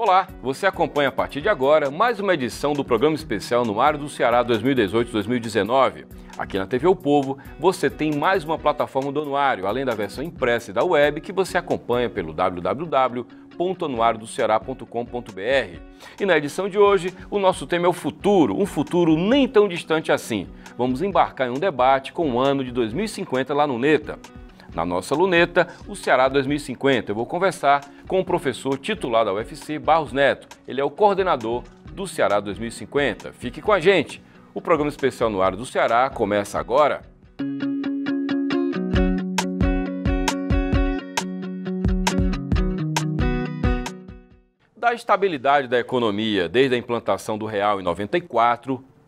Olá, você acompanha a partir de agora mais uma edição do programa especial Anuário do Ceará 2018-2019. Aqui na TV O Povo você tem mais uma plataforma do Anuário, além da versão impressa e da web que você acompanha pelo www.anuariodoceará.com.br. E na edição de hoje, o nosso tema é o futuro, um futuro nem tão distante assim. Vamos embarcar em um debate com o ano de 2050 lá no Luneta. Na nossa luneta, o Ceará 2050. Eu vou conversar com o professor titular da UFC, Barros Neto. Ele é o coordenador do Ceará 2050. Fique com a gente. O programa especial Anuário do Ceará começa agora. Da estabilidade da economia desde a implantação do real em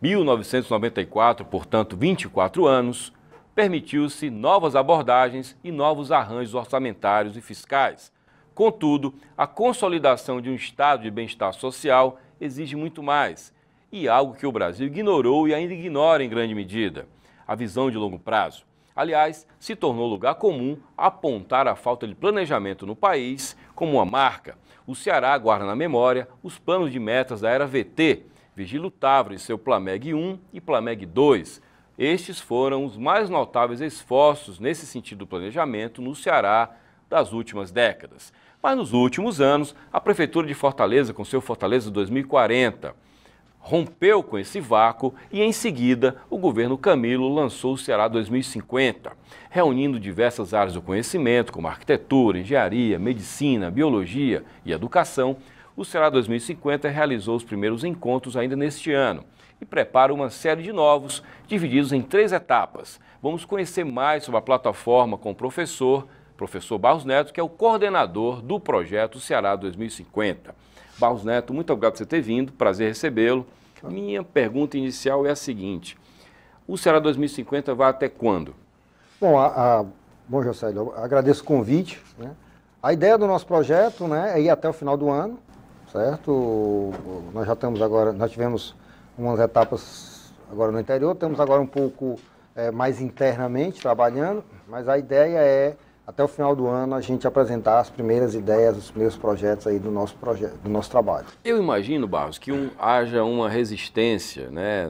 1994, portanto 24 anos, permitiu-se novas abordagens e novos arranjos orçamentários e fiscais. Contudo, a consolidação de um estado de bem-estar social exige muito mais, e algo que o Brasil ignorou e ainda ignora em grande medida: a visão de longo prazo. Aliás, se tornou lugar comum apontar a falta de planejamento no país como uma marca. O Ceará guarda na memória os planos de metas da era VT, Virgílio Távora e seu Plameg 1 e Plameg 2. Estes foram os mais notáveis esforços nesse sentido do planejamento no Ceará das últimas décadas. Mas nos últimos anos, a Prefeitura de Fortaleza, com seu Fortaleza 2040, rompeu com esse vácuo e, em seguida, o governo Camilo lançou o Ceará 2050, reunindo diversas áreas do conhecimento, como arquitetura, engenharia, medicina, biologia e educação. O Ceará 2050 realizou os primeiros encontros ainda neste ano e prepara uma série de novos, divididos em 3 etapas. Vamos conhecer mais sobre a plataforma com o professor Barros Neto, que é o coordenador do projeto Ceará 2050. Barros Neto, muito obrigado por você ter vindo, prazer recebê-lo. Minha pergunta inicial é a seguinte: o Ceará 2050 vai até quando? Bom, Jocélio, eu agradeço o convite, né? A ideia do nosso projeto, né, é ir até o final do ano, certo? Nós tivemos umas etapas agora no interior, estamos agora um pouco mais internamente trabalhando, mas a ideia é, até o final do ano, a gente apresentar as primeiras ideias, os primeiros projetos aí do nosso trabalho. Eu imagino, Barros, que haja uma resistência, né?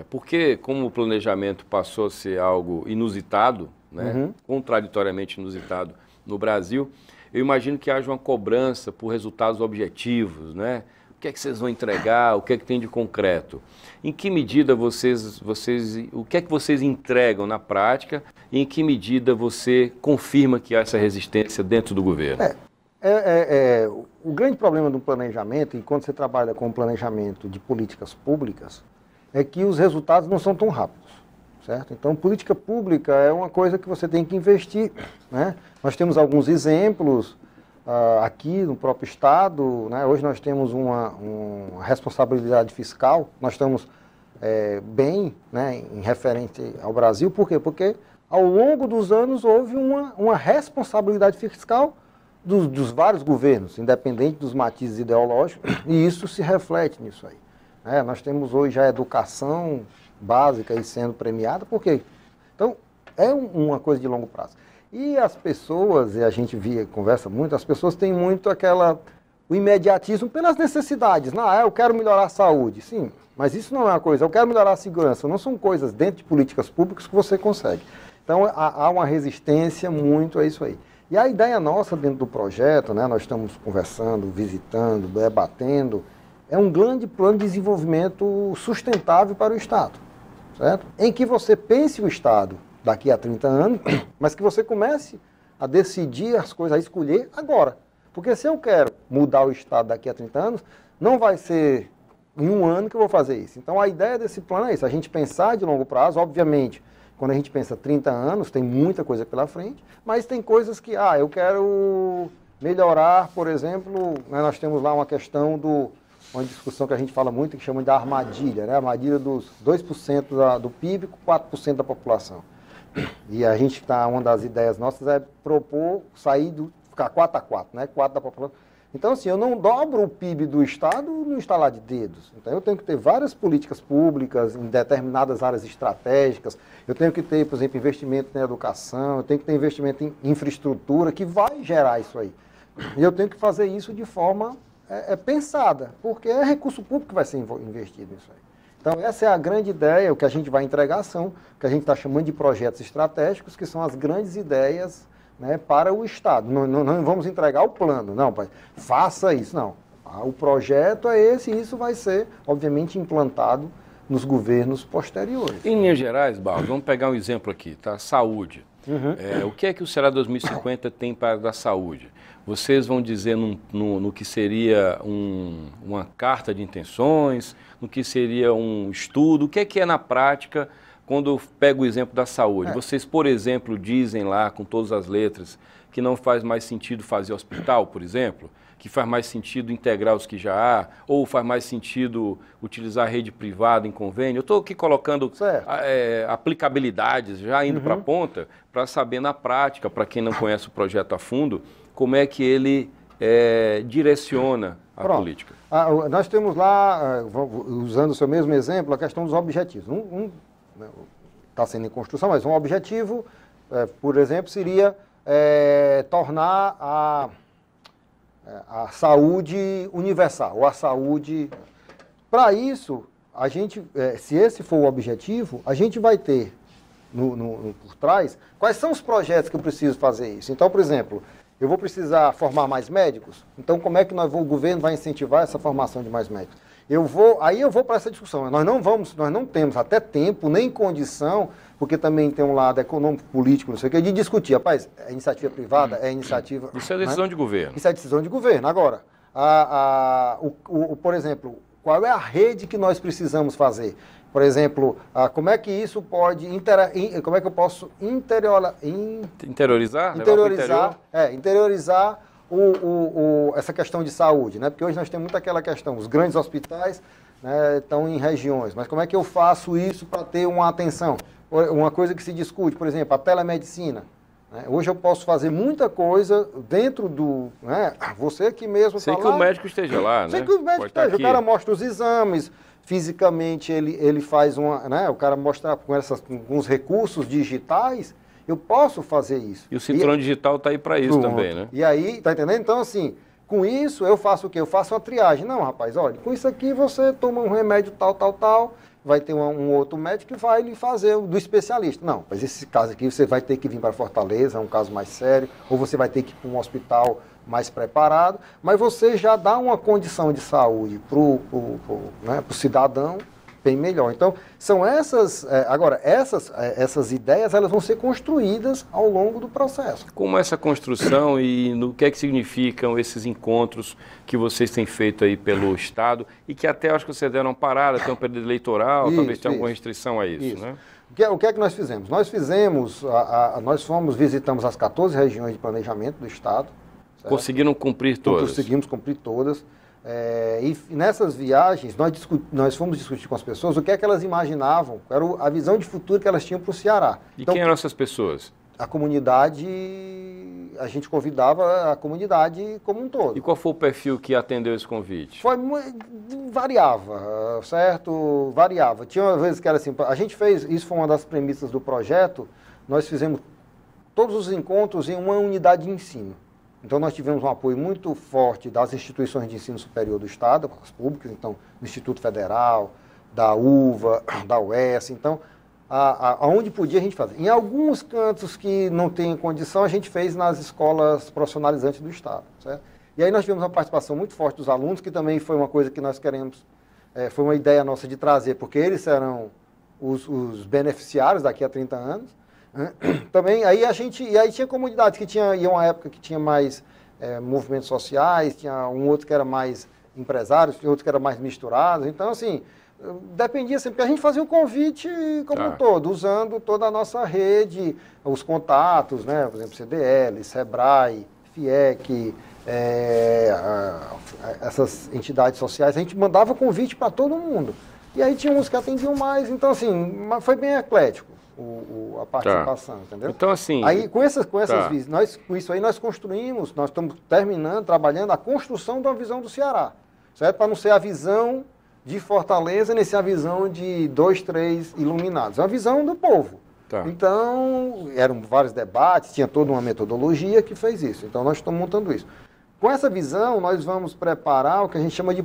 Porque como o planejamento passou a ser algo inusitado, né? Contraditoriamente inusitado no Brasil, eu imagino que haja uma cobrança por resultados objetivos, né? O que é que vocês vão entregar? O que é que tem de concreto? Em que medida o que é que vocês entregam na prática e em que medida você confirma que há essa resistência dentro do governo? O grande problema do planejamento, e quando você trabalha com planejamento de políticas públicas, é que os resultados não são tão rápidos, certo? Então, política pública é uma coisa que você tem que investir, né? Nós temos alguns exemplos aqui no próprio Estado, né? Hoje nós temos uma responsabilidade fiscal, nós estamos bem, né, em referente ao Brasil. Por quê? Porque ao longo dos anos houve uma responsabilidade fiscal dos vários governos, independente dos matizes ideológicos, e isso se reflete nisso aí, né? Nós temos hoje a educação básica aí sendo premiada. Por quê? Então, é uma coisa de longo prazo. E as pessoas, e a gente conversa muito, as pessoas têm muito o imediatismo pelas necessidades. Eu quero melhorar a saúde. Sim, mas isso não é uma coisa. Eu quero melhorar a segurança. Não são coisas dentro de políticas públicas que você consegue. Então, há uma resistência muito a isso aí. E a ideia nossa dentro do projeto, né, nós estamos conversando, visitando, debatendo, é um grande plano de desenvolvimento sustentável para o Estado, certo? Em que você pense o Estado daqui a 30 anos, mas que você comece a decidir as coisas, a escolher agora. Porque se eu quero mudar o Estado daqui a 30 anos, não vai ser em um ano que eu vou fazer isso. Então a ideia desse plano é isso, a gente pensar de longo prazo. Obviamente, quando a gente pensa 30 anos, tem muita coisa pela frente, mas tem coisas que, eu quero melhorar, por exemplo, né, nós temos lá uma questão uma discussão que a gente fala muito, que chama de armadilha, né? A armadilha dos 2% do PIB com 4% da população. E a gente uma das ideias nossas é propor ficar 4-4, né? 4 da população. Então, assim, eu não dobro o PIB do Estado no estalar de dedos. Então, eu tenho que ter várias políticas públicas em determinadas áreas estratégicas. Eu tenho que ter, por exemplo, investimento na educação. Eu tenho que ter investimento em infraestrutura que vai gerar isso aí. E eu tenho que fazer isso de forma pensada, porque é recurso público que vai ser investido nisso aí. Então, essa é a grande ideia, o que a gente vai entregar são, o que a gente está chamando de projetos estratégicos, que são as grandes ideias, né, para o Estado. Não vamos entregar o plano, não, pai, faça isso, não. O projeto é esse e isso vai ser, obviamente, implantado nos governos posteriores. Em linhas gerais, Barros, vamos pegar um exemplo aqui, tá? Saúde. O que é que o Ceará 2050 tem para a saúde? Vocês vão dizer no que seria uma carta de intenções, no que seria um estudo, o que é na prática, quando eu pego o exemplo da saúde? Vocês, por exemplo, dizem lá, com todas as letras, que não faz mais sentido fazer hospital, por exemplo, que faz mais sentido integrar os que já há, ou faz mais sentido utilizar a rede privada em convênio. Eu estou aqui colocando aplicabilidades, já indo para a ponta, para saber na prática, para quem não conhece o projeto a fundo, como é que ele direciona a política. Nós temos lá, usando o seu mesmo exemplo, a questão dos objetivos. Está sendo em construção, mas um objetivo, por exemplo, seria tornar a saúde universal, ou a saúde... Para isso, a gente, se esse for o objetivo, a gente vai ter por trás quais são os projetos que eu preciso fazer isso. Então, por exemplo, eu vou precisar formar mais médicos, então como é que o governo vai incentivar essa formação de mais médicos? Aí eu vou para essa discussão. Nós não temos até tempo, nem condição, porque também tem um lado econômico, político, não sei o que, de discutir. Rapaz, é iniciativa privada, é iniciativa... Isso é decisão de governo. Isso é decisão de governo. Agora, por exemplo, qual é a rede que nós precisamos fazer? Por exemplo, como é que isso pode... como é que eu posso interiorizar? Interiorizar essa questão de saúde, né? Porque hoje nós temos muito aquela questão, os grandes hospitais, né, estão em regiões, mas como é que eu faço isso para ter uma atenção? Uma coisa que se discute, por exemplo, a telemedicina. Né? Hoje eu posso fazer muita coisa dentro do... Né, você aqui mesmo... Sem que o médico esteja lá, né? Sem que o médico esteja. O cara mostra os exames, fisicamente ele faz né, o cara mostra com os recursos digitais, eu posso fazer isso. E o cinturão digital está aí para isso também, né? E aí, tá entendendo? Então, assim, com isso eu faço o quê? Eu faço uma triagem. Não, rapaz, olha, com isso aqui você toma um remédio tal, vai ter um outro médico que vai lhe fazer do especialista. Não, mas esse caso aqui você vai ter que vir para Fortaleza, é um caso mais sério, ou você vai ter que ir para um hospital mais preparado, mas você já dá uma condição de saúde para o cidadão bem melhor. Então, são essas... Agora, essas ideias, elas vão ser construídas ao longo do processo. Como essa construção e no que é que significam esses encontros que vocês têm feito aí pelo Estado e que até acho que vocês deram uma parada, tem um período eleitoral, talvez tenha alguma restrição a isso, né? O que é que nós fizemos? Visitamos as 14 regiões de planejamento do Estado. Certo? Conseguiram cumprir todas? Conseguimos cumprir todas. E nessas viagens, nós fomos discutir com as pessoas o que é que elas imaginavam, era a visão de futuro que elas tinham para o Ceará. E então, quem eram essas pessoas? A comunidade, a gente convidava a comunidade como um todo. E qual foi o perfil que atendeu esse convite? Variava, certo? Variava. Tinha vezes que era assim, a gente fez, isso foi uma das premissas do projeto, nós fizemos todos os encontros em uma unidade de ensino. Então, nós tivemos um apoio muito forte das instituições de ensino superior do Estado, as públicas, então, do Instituto Federal, da UVA, da UES. Então, aonde podia a gente fazer. Em alguns cantos que não tem condição, a gente fez nas escolas profissionalizantes do Estado, certo? E aí nós tivemos uma participação muito forte dos alunos, que também foi uma coisa que nós queremos, foi uma ideia nossa de trazer, porque eles serão os beneficiários daqui a 30 anos. Também, aí tinha comunidades que ia uma época que tinha mais movimentos sociais, tinha um outro que era mais empresários, outro que era mais misturado. Então, assim, dependia sempre. A gente fazia o convite como um todo, usando toda a nossa rede, os contatos, né? Por exemplo, CDL, SEBRAE, FIEC, essas entidades sociais. A gente mandava convite para todo mundo. E aí tinha uns que atendiam mais. Então, assim, foi bem eclético. A participação, entendeu? Então, assim... Aí, com isso aí nós construímos, nós estamos trabalhando a construção de uma visão do Ceará, certo? Para não ser a visão de Fortaleza, nem ser a visão de 2, 3 iluminados. É uma visão do povo. Então, eram vários debates, tinha toda uma metodologia que fez isso. Então, nós estamos montando isso. Com essa visão, nós vamos preparar o que a gente chama de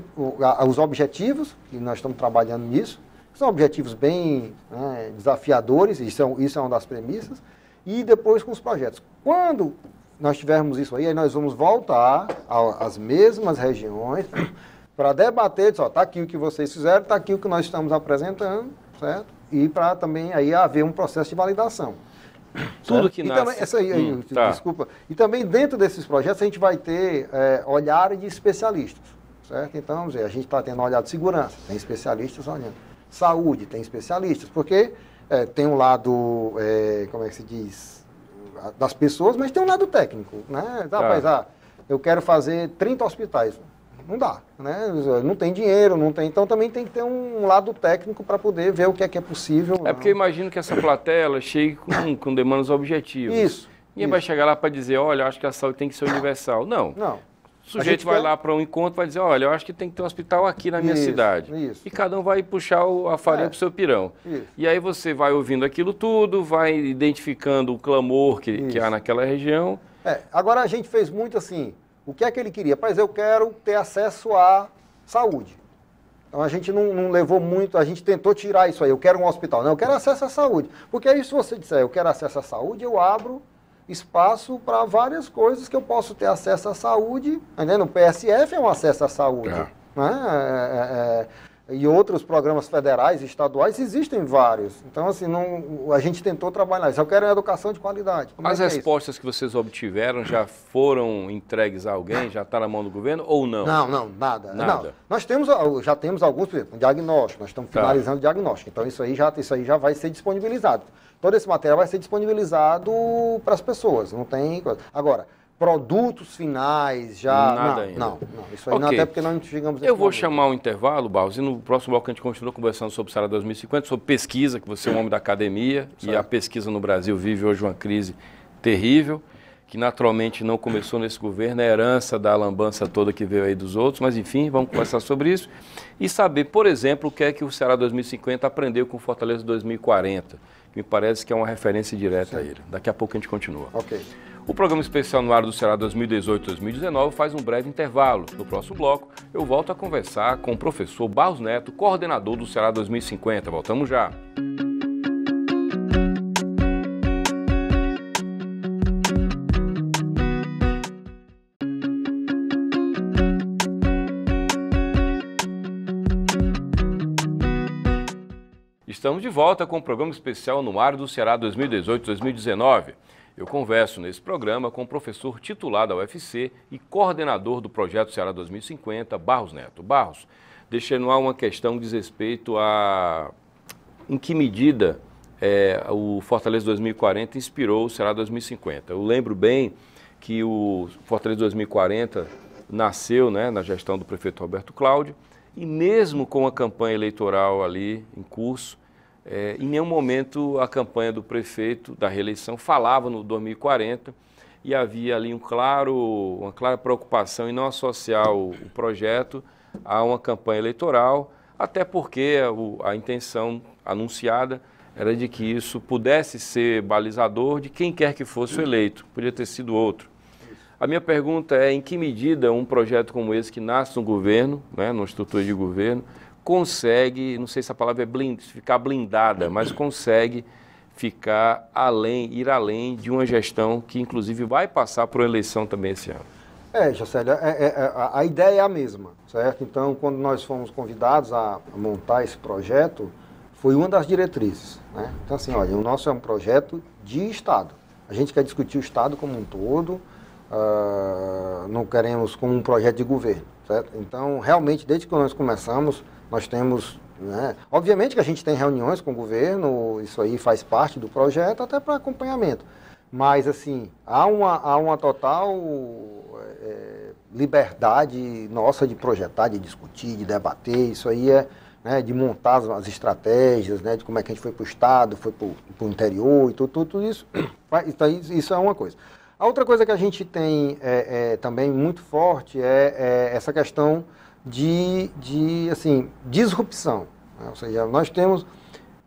os objetivos, e nós estamos trabalhando nisso, que são objetivos bem, né, desafiadores, isso é uma das premissas, e depois com os projetos. Quando nós tivermos isso aí nós vamos voltar às mesmas regiões para debater, está aqui o que vocês fizeram, está aqui o que nós estamos apresentando, certo? E para também aí haver um processo de validação. Tudo que nasce... Desculpa. E também dentro desses projetos a gente vai ter olhares de especialistas, certo? Então, vamos dizer, a gente está tendo olhar de segurança, tem especialistas olhando. Saúde, tem especialistas, porque tem um lado, como é que se diz, das pessoas, mas tem um lado técnico, né? Rapaz, eu quero fazer 30 hospitais. Não dá, né? Não tem dinheiro, não tem. Então também tem que ter um lado técnico para poder ver o que é possível. Porque eu imagino que essa plateia ela chegue com demandas objetivas. Isso. Ninguém vai chegar lá para dizer, olha, eu acho que a saúde tem que ser universal. Não. O sujeito vai lá para um encontro e vai dizer, olha, eu acho que tem que ter um hospital aqui na minha cidade. Isso. E cada um vai puxar a farinha para o seu pirão. Isso. E aí você vai ouvindo aquilo tudo, vai identificando o clamor que há naquela região. Agora a gente fez muito assim, o que é que ele queria? Mas eu quero ter acesso à saúde. Então a gente não levou muito, a gente tentou tirar isso aí, eu quero um hospital. Não, eu quero acesso à saúde. Porque aí se você disser, eu quero acesso à saúde, eu abro espaço para várias coisas que eu posso ter acesso à saúde. Entendeu? O PSF é um acesso à saúde. Né? E outros programas federais e estaduais existem vários. Então, assim, a gente tentou trabalhar isso. Eu quero educação de qualidade. As respostas que vocês obtiveram já foram entregues a alguém? Já está na mão do governo ou não? Não, nada. Não. Nós já temos alguns, por exemplo, um diagnóstico. Nós estamos finalizando o diagnóstico. Então, isso aí já vai ser disponibilizado. Todo esse material vai ser disponibilizado para as pessoas. Não tem coisa. Agora, produtos finais, já... Nada ainda. Não. Isso aí não, até porque não chegamos... Eu vou chamar um intervalo, Barros, e no próximo bloco a gente continua conversando sobre o Ceará 2050, sobre pesquisa, que você é um homem da academia, e a pesquisa no Brasil vive hoje uma crise terrível, que naturalmente não começou nesse governo, é herança da lambança toda que veio aí dos outros, mas enfim, vamos conversar sobre isso, e saber, por exemplo, o que é que o Ceará 2050 aprendeu com o Fortaleza 2040, que me parece que é uma referência direta a ele. Daqui a pouco a gente continua. Ok. O programa especial no ar do Ceará 2018-2019 faz um breve intervalo. No próximo bloco, eu volto a conversar com o professor Barros Neto, coordenador do Ceará 2050. Voltamos já. Estamos de volta com o programa especial no ar do Ceará 2018-2019. Eu converso nesse programa com o professor titular da UFC e coordenador do projeto Ceará 2050, Barros Neto. Barros, deixa no ar uma questão que diz respeito a em que medida o Fortaleza 2040 inspirou o Ceará 2050. Eu lembro bem que o Fortaleza 2040 nasceu, né, na gestão do prefeito Roberto Cláudio, e mesmo com a campanha eleitoral ali em curso, em nenhum momento a campanha do prefeito da reeleição falava no 2040 e havia ali uma clara preocupação em não associar o projeto a uma campanha eleitoral, até porque a intenção anunciada era de que isso pudesse ser balizador de quem quer que fosse o eleito, podia ter sido outro. A minha pergunta é em que medida um projeto como esse que nasce no governo, né, numa estrutura de governo, consegue, não sei se a palavra é ficar blindada, mas consegue ir além de uma gestão que inclusive vai passar por uma eleição também esse ano. Jocélio, a ideia é a mesma, certo? Então, quando nós fomos convidados a montar esse projeto, foi uma das diretrizes, né? Então, assim, olha, o nosso é um projeto de Estado. A gente quer discutir o Estado como um todo, não queremos como um projeto de governo, certo? Então, realmente, desde que nós começamos, nós temos, né, obviamente que a gente tem reuniões com o governo, isso aí faz parte do projeto, até para acompanhamento. Mas, assim, há uma total liberdade nossa de projetar, de discutir, de debater, isso aí né, de montar as estratégias, né, de como é que a gente foi para o Estado, foi para o interior e tudo isso. Isso é uma coisa. A outra coisa que a gente tem também muito forte é essa questão de disrupção. Né? Ou seja,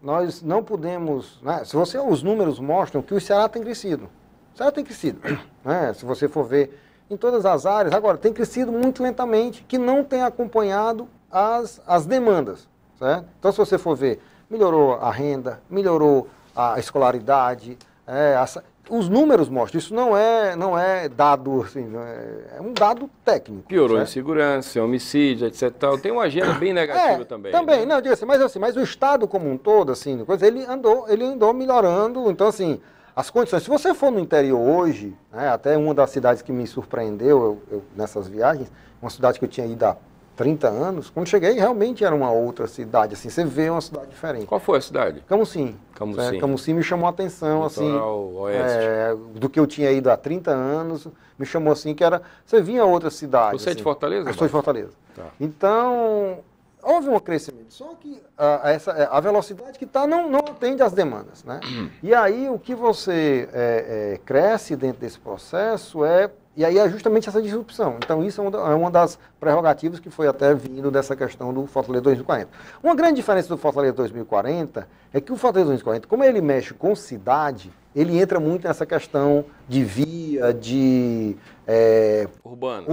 nós não podemos... Né? Os números mostram que o Ceará tem crescido. O Ceará tem crescido. Né? Se você for ver em todas as áreas. Agora, tem crescido muito lentamente, que não tem acompanhado as demandas, certo? Então, se você for ver, melhorou a renda, melhorou a escolaridade, os números mostram, isso não é dado, assim, é um dado técnico. Piorou certo? em segurança, em homicídio, etc. Tem uma agenda bem negativa também. Também, né? não, diga assim, mas o Estado como um todo, assim, ele andou melhorando, então assim, as condições, se você for no interior hoje, né, até uma das cidades que me surpreendeu nessas viagens, uma cidade que eu tinha ido há 30 anos, quando cheguei realmente era uma outra cidade, assim, você vê uma cidade diferente. Qual foi a cidade? Camusim. Camusim. Camusim me chamou a atenção, Litoral assim, oeste. do que eu tinha ido há 30 anos, me chamou assim, que era, você vinha a outra cidade. Você é de Fortaleza? Eu sou de Fortaleza. Tá. Então, houve um crescimento, só que a velocidade que está não atende às demandas, né? E aí o que você cresce dentro desse processo e aí é justamente essa disrupção. Então isso é uma das prerrogativas que foi até vindo dessa questão do Fortaleza 2040. Uma grande diferença do Fortaleza 2040 é que o Fortaleza 2040, como ele mexe com cidade, ele entra muito nessa questão de via, de urbana,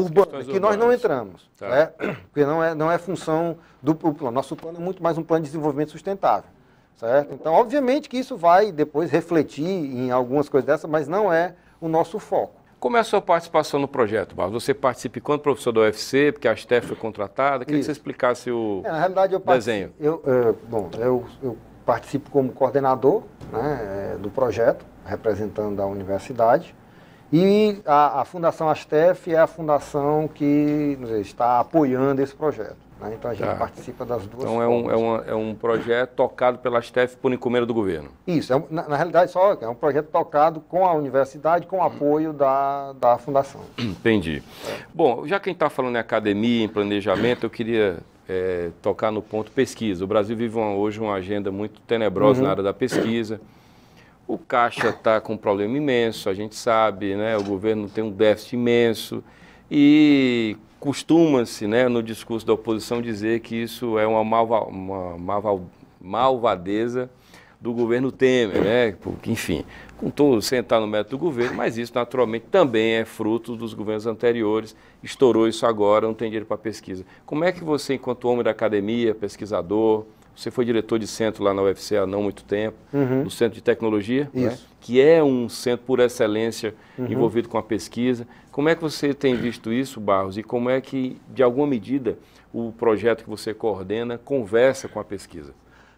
que nós não entramos. Tá. Né? Porque não é função do plano. Nosso plano é muito mais um plano de desenvolvimento sustentável. Certo? Então, obviamente que isso vai depois refletir em algumas coisas dessas, mas não é o nosso foco. Como é a sua participação no projeto, Barros? Você participa enquanto professor da UFC, porque a STF foi contratada. Queria que você explicasse o na realidade, desenho. Eu participo como coordenador, né, do projeto, representando a universidade. E a Fundação ASTEF é a fundação que está apoiando esse projeto. Né? Então a gente participa das duas formas. Então é um projeto tocado pela ASTEF por encomenda do governo. Isso, na realidade é um projeto tocado com a universidade, com o apoio da fundação. Entendi. Bom, já que a gente está falando em academia, em planejamento, eu queria tocar no ponto pesquisa. O Brasil vive hoje uma agenda muito tenebrosa na área da pesquisa. O Caixa está com um problema imenso, a gente sabe, né? O governo tem um déficit imenso e costuma-se, né, no discurso da oposição dizer que isso é uma malvadeza do governo Temer, né? Porque, enfim, sem entrar no mérito do governo, mas isso naturalmente também é fruto dos governos anteriores, estourou isso agora, não tem dinheiro para pesquisa. Como é que você, enquanto homem da academia, pesquisador, você foi diretor de centro lá na UFC há não muito tempo, no Centro de Tecnologia, né? Que é um centro por excelência envolvido com a pesquisa. Como é que você tem visto isso, Barros, e como é que, de alguma medida, o projeto que você coordena conversa com a pesquisa?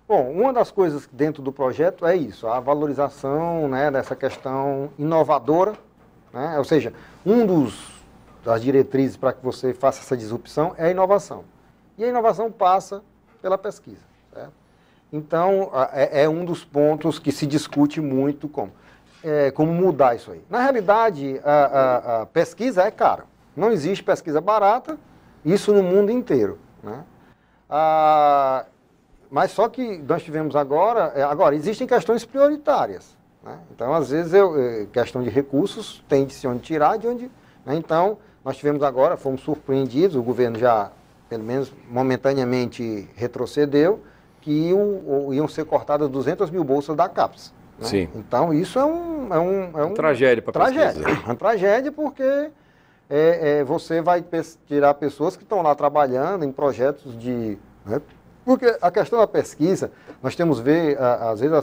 Bom, uma das coisas dentro do projeto é isso, a valorização, né, dessa questão inovadora, né? Ou seja, das diretrizes para que você faça essa disrupção é a inovação. E a inovação passa pela pesquisa. Certo? Então, é um dos pontos que se discute muito como mudar isso aí. Na realidade, a pesquisa é cara. Não existe pesquisa barata, isso no mundo inteiro. Né? Mas só que nós tivemos agora existem questões prioritárias. Né? Então, às vezes, questão de recursos tem de se onde tirar, de onde... Né? Então, nós tivemos agora, fomos surpreendidos, o governo já, pelo menos momentaneamente, retrocedeu, que iam ser cortadas 200 mil bolsas da CAPES. Né? Sim. Então, isso é uma tragédia para a pesquisa. Uma tragédia porque você vai tirar pessoas que estão lá trabalhando em projetos de... Né? Porque a questão da pesquisa, nós temos às vezes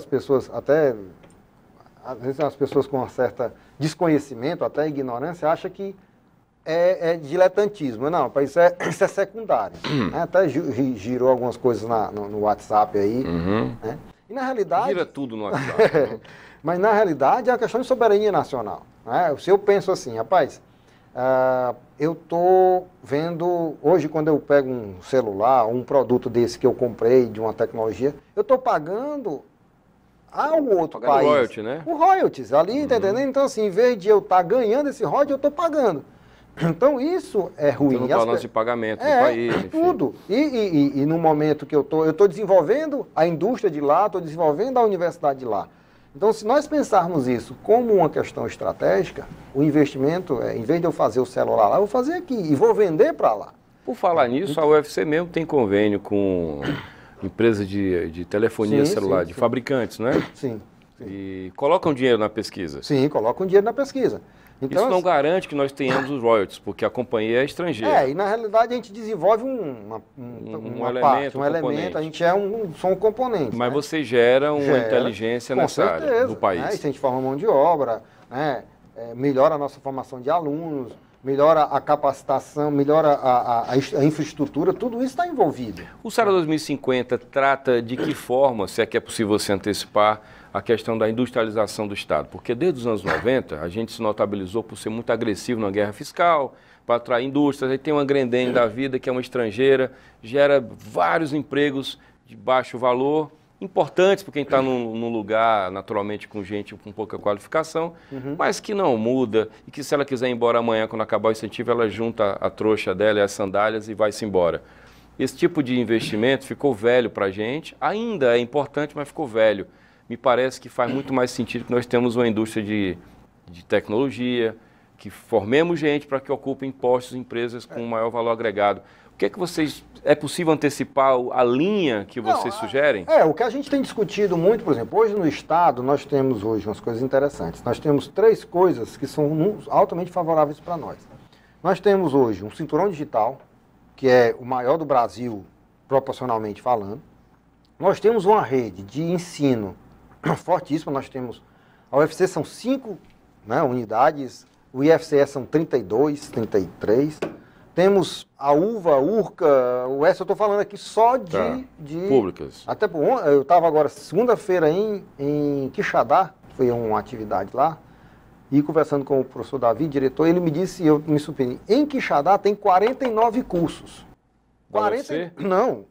as pessoas com um certo desconhecimento, até ignorância, acham que é diletantismo. Não, isso é secundário. Né? Até girou algumas coisas no WhatsApp aí. Né? E na realidade... Gira tudo no WhatsApp. Mas na realidade é uma questão de soberania nacional. Né? Se eu penso assim, rapaz, eu estou vendo, hoje quando eu pego um celular, um produto desse que eu comprei de uma tecnologia, eu estou pagando ao outro país. O royalty, né? O royalties, ali, tá entendendo? Então assim, em vez de eu estar ganhando esse royalty, eu estou pagando. Então isso é ruim. Então, no balanço de pagamento do país. Enfim. Tudo. E no momento que eu estou desenvolvendo a indústria de lá, estou desenvolvendo a universidade de lá. Então, se nós pensarmos isso como uma questão estratégica, o investimento, em vez de eu fazer o celular lá, eu vou fazer aqui e vou vender para lá. Por falar nisso, a UFC mesmo tem convênio com empresas de telefonia celular, de fabricantes, né? Sim. E colocam dinheiro na pesquisa. Sim, colocam dinheiro na pesquisa. Então, isso não garante que nós tenhamos os royalties, porque a companhia é estrangeira. E na realidade a gente desenvolve uma parte, um elemento, a gente só um componente. Mas né? você gera uma inteligência nessa área do país. Né? Isso a gente forma mão de obra, né? Melhora a nossa formação de alunos, melhora a capacitação, melhora a infraestrutura, tudo isso está envolvido. O Ceará 2050 trata de que forma, se é que é possível você antecipar, a questão da industrialização do Estado? Porque desde os anos 90 a gente se notabilizou por ser muito agressivo na guerra fiscal, para atrair indústrias. Aí tem uma Grendene da vida, que é uma estrangeira, gera vários empregos de baixo valor, importantes para quem está num lugar, naturalmente, com gente com pouca qualificação, mas que não muda e que se ela quiser ir embora amanhã, quando acabar o incentivo, ela junta a trouxa dela e as sandálias e vai-se embora. Esse tipo de investimento ficou velho para a gente, ainda é importante, mas ficou velho. Me parece que faz muito mais sentido que nós temos uma indústria de tecnologia, que formemos gente para que ocupem postos em empresas com maior valor agregado. O que é que vocês... É possível antecipar a linha que vocês sugerem? O que a gente tem discutido muito, por exemplo, hoje no Estado nós temos hoje umas coisas interessantes. Nós temos 3 coisas que são altamente favoráveis para nós. Nós temos hoje um cinturão digital, que é o maior do Brasil, proporcionalmente falando. Nós temos uma rede de ensino fortíssima, nós temos... A UFC são 5 unidades, o IFCE são 32, 33... Temos a UVA, a URCA, o S, eu estou falando aqui só de públicas. Até eu estava agora, segunda-feira, em Quixadá, foi uma atividade lá, e conversando com o professor Davi, diretor, ele me disse, eu me surpreendi, em Quixadá tem 49 cursos. 40? Não,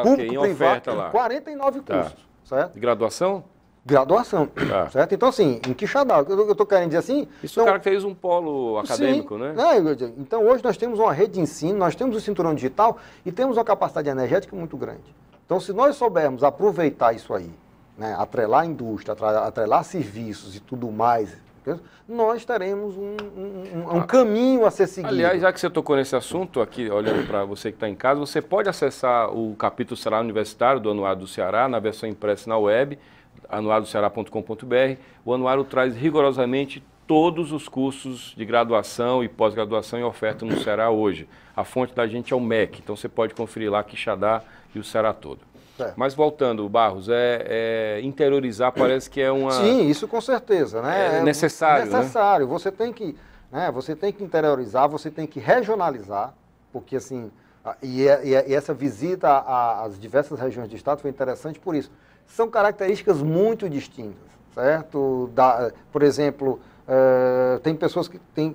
público, em oferta lá. 49 cursos, certo? De graduação? Graduação, certo? Então, assim, em Quixadá, eu estou querendo dizer assim... Isso caracteriza um polo acadêmico, né? Então, hoje nós temos uma rede de ensino, nós temos o cinturão digital e temos uma capacidade energética muito grande. Então, se nós soubermos aproveitar isso aí, né, atrelar a indústria, atrelar serviços e tudo mais, nós teremos um caminho a ser seguido. Aliás, já que você tocou nesse assunto, aqui, olhando para você que está em casa, você pode acessar o capítulo Ceará Universitário do Anuário do Ceará, na versão impressa na web, anuarioceará.com.br. O anuário traz rigorosamente todos os cursos de graduação e pós-graduação em oferta no Ceará hoje. A fonte da gente é o MEC, então você pode conferir lá Quixadá e o Ceará todo. Mas voltando, Barros, interiorizar parece que é uma... Sim, isso com certeza, né? É necessário, necessário. Né? Você tem que interiorizar, você tem que regionalizar, porque assim, e essa visita às diversas regiões do estado foi interessante por isso. São características muito distintas, certo? Por exemplo, tem pessoas que têm...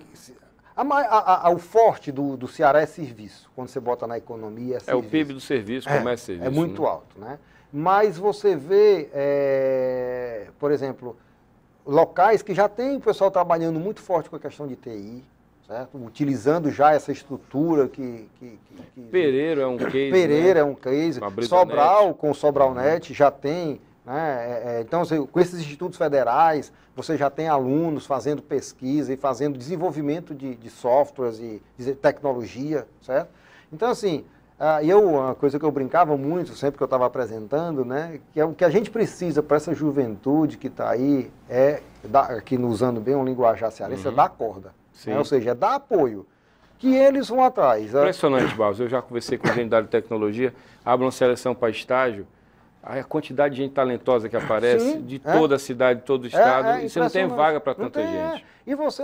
o forte do Ceará é serviço. Quando você bota na economia, é serviço. É o PIB do serviço, comércio e serviço. É muito alto, né? Mas você vê, por exemplo, locais que já tem o pessoal trabalhando muito forte com a questão de TI, certo? Utilizando já essa estrutura Pereira é um case. Pereira é um case. Sobral, com o SobralNet, já tem. Né? Então, com esses institutos federais, você já tem alunos fazendo pesquisa e fazendo desenvolvimento de softwares e de tecnologia, certo? Então, assim, uma coisa que eu brincava muito, sempre que eu estava apresentando, né, que é o que a gente precisa para essa juventude que está aí, aqui usando bem um linguajar cearense, é dar corda. Né? Ou seja, é dar apoio, que eles vão atrás. Impressionante, Barros. Eu já conversei com gente da área de tecnologia, abre uma seleção para estágio, a quantidade de gente talentosa que aparece, de toda a cidade, de todo o estado, e você não tem vaga para tanta gente.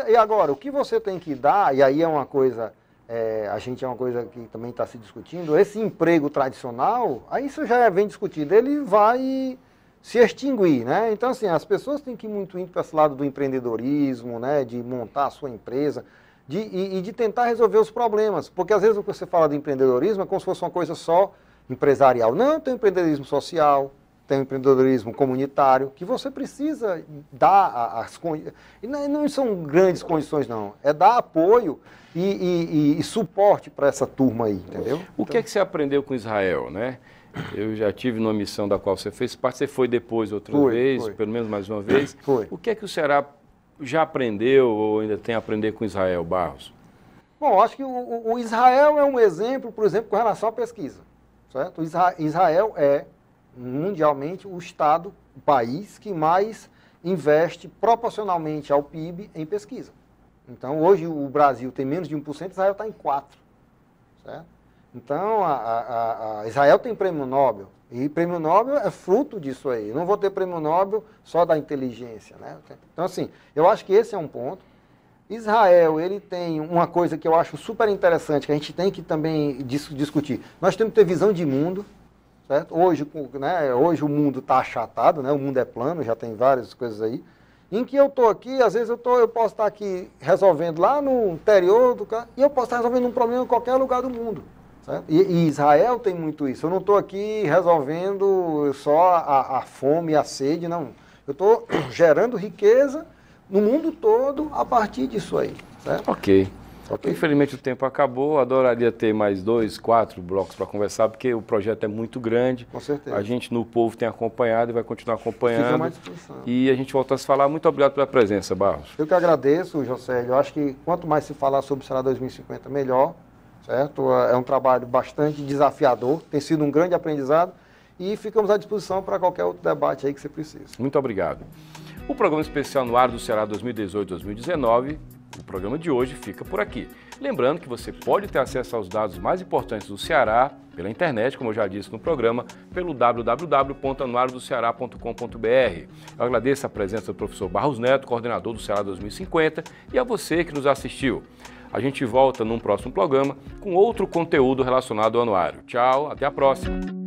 E agora, o que você tem que dar, e aí é uma coisa, é uma coisa que também está se discutindo, esse emprego tradicional, aí isso já vem discutido, ele vai se extinguir, né? Então, assim, as pessoas têm que ir muito para esse lado do empreendedorismo, né? De montar a sua empresa e de tentar resolver os problemas. Porque, às vezes, o que você fala de empreendedorismo é como se fosse uma coisa só empresarial. Não, tem empreendedorismo social, tem empreendedorismo comunitário, que você precisa dar as condições. E não são grandes condições, não. É dar apoio e suporte para essa turma aí, entendeu? O que é que você aprendeu com Israel, né? Eu já tive numa missão da qual você fez parte, você foi depois outra vez, pelo menos mais uma vez. O que é que o Ceará já aprendeu ou ainda tem a aprender com Israel, Barros? Bom, acho que o Israel é um exemplo, por exemplo, com relação à pesquisa. Certo? Israel é, mundialmente, o estado, o país que mais investe proporcionalmente ao PIB em pesquisa. Então, hoje o Brasil tem menos de 1%, Israel está em 4%. Certo? Então, Israel tem prêmio Nobel, e prêmio Nobel é fruto disso aí. Eu não vou ter prêmio Nobel só da inteligência, né? Então, assim, eu acho que esse é um ponto. Israel, ele tem uma coisa que eu acho super interessante, que a gente tem que também discutir. Nós temos que ter visão de mundo, certo? Hoje, né, hoje o mundo está achatado, né? O mundo é plano, já tem várias coisas aí. Em que eu estou aqui, às vezes eu posso estar aqui resolvendo lá no interior do e eu posso estar resolvendo um problema em qualquer lugar do mundo. Certo? E Israel tem muito isso. Eu não estou aqui resolvendo só a fome e a sede, não. Eu estou gerando riqueza no mundo todo a partir disso aí. Certo? Ok. Infelizmente o tempo acabou, adoraria ter mais 2, 4 blocos para conversar, porque o projeto é muito grande. Com certeza. A gente no Povo tem acompanhado e vai continuar acompanhando. Fica à disposição. E a gente volta a se falar. Muito obrigado pela presença, Barros. Eu que agradeço, José. Eu acho que quanto mais se falar sobre o Ceará 2050, melhor. Certo? É um trabalho bastante desafiador, tem sido um grande aprendizado e ficamos à disposição para qualquer outro debate aí que você precise. Muito obrigado. O programa especial no ar do Ceará 2018-2019, o programa de hoje fica por aqui. Lembrando que você pode ter acesso aos dados mais importantes do Ceará pela internet, como eu já disse no programa, pelo www.anuariodoceará.com.br. Eu agradeço a presença do professor Barros Neto, coordenador do Ceará 2050, e a você que nos assistiu. A gente volta num próximo programa com outro conteúdo relacionado ao anuário. Tchau, até a próxima!